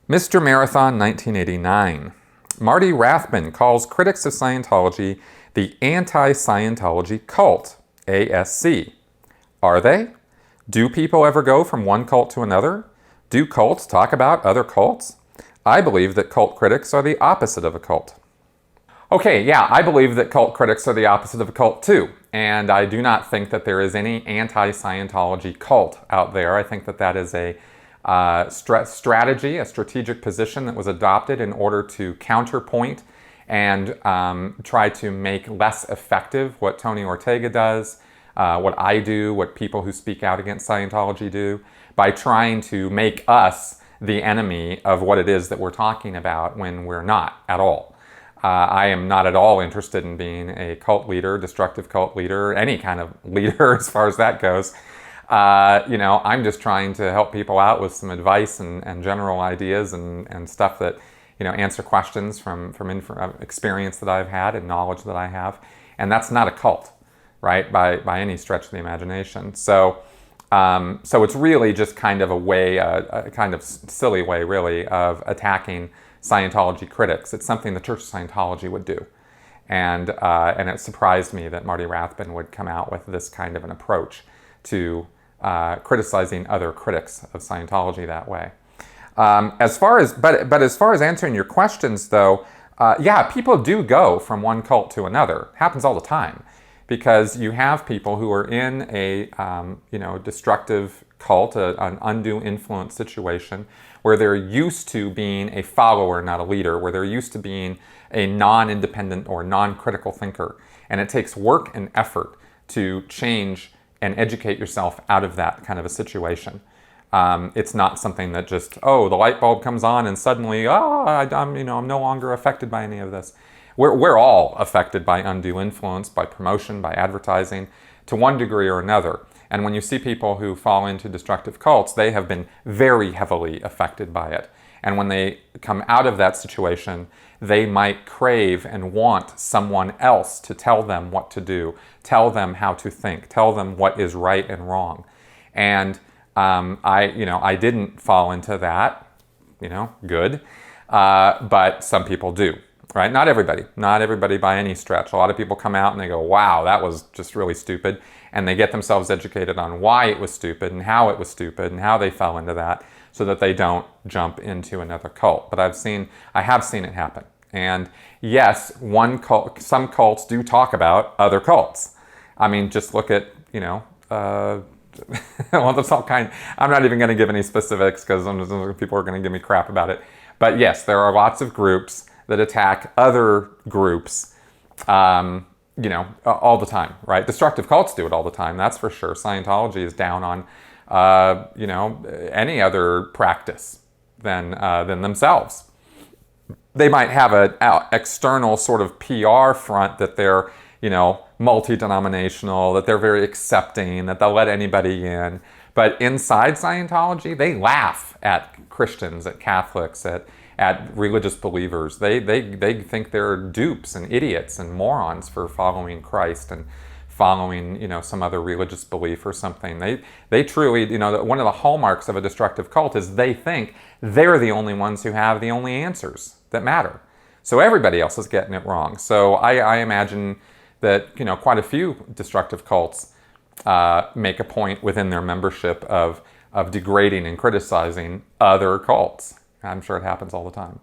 Mr. Marathon 1989. Marty Rathbun calls critics of Scientology the anti-Scientology cult, ASC. Are they? Do people ever go from one cult to another? Do cults talk about other cults? I believe that cult critics are the opposite of a cult. Okay, yeah, I believe that cult critics are the opposite of a cult too. And I do not think that there is any anti-Scientology cult out there. I think that that is a strategy, a strategic position that was adopted in order to counterpoint and try to make less effective what Tony Ortega does, what I do, what people who speak out against Scientology do, by trying to make us the enemy of what it is that we're talking about when we're not at all. I am not at all interested in being a cult leader, destructive cult leader, any kind of leader as far as that goes. I'm just trying to help people out with some advice and general ideas and stuff that, answer questions from experience that I've had and knowledge that I have. And that's not a cult, right, by any stretch of the imagination. So it's really just kind of a way, a kind of silly way, really, of attacking Scientology critics. It's something the Church of Scientology would do. And it surprised me that Marty Rathbun would come out with this kind of an approach to criticizing other critics of Scientology that way. As far as answering your questions, though, yeah, people do go from one cult to another. It happens all the time, because you have people who are in a destructive cult, an undue influence situation, where they're used to being a follower, not a leader, where they're used to being a non-independent or non-critical thinker, and it takes work and effort to change and educate yourself out of that kind of a situation. It's not something that just, the light bulb comes on and suddenly, I'm no longer affected by any of this. We're all affected by undue influence, by promotion, by advertising, to one degree or another. And when you see people who fall into destructive cults, they have been very heavily affected by it. And when they come out of that situation, they might crave and want someone else to tell them what to do, tell them how to think, tell them what is right and wrong. And I didn't fall into that, good. But some people do, right? Not everybody by any stretch. A lot of people come out and they go, wow, that was just really stupid. And they get themselves educated on why it was stupid and how it was stupid and how they fell into that, so that they don't jump into another cult. But I have seen it happen. And yes, some cults do talk about other cults. I mean, just look at, well, that's all kind. I'm not even going to give any specifics because people are going to give me crap about it. But yes, there are lots of groups that attack other groups, all the time, right? Destructive cults do it all the time, that's for sure. Scientology is down on, any other practice than themselves. They might have an external sort of PR front that they're, multi-denominational, that they're very accepting, that they'll let anybody in. But inside Scientology, they laugh at Christians, at Catholics, at religious believers. They think they're dupes and idiots and morons for following Christ and following, some other religious belief or something. They truly, one of the hallmarks of a destructive cult is they think they're the only ones who have the only answers that matter. So everybody else is getting it wrong. So I imagine that, quite a few destructive cults make a point within their membership of degrading and criticizing other cults. I'm sure it happens all the time.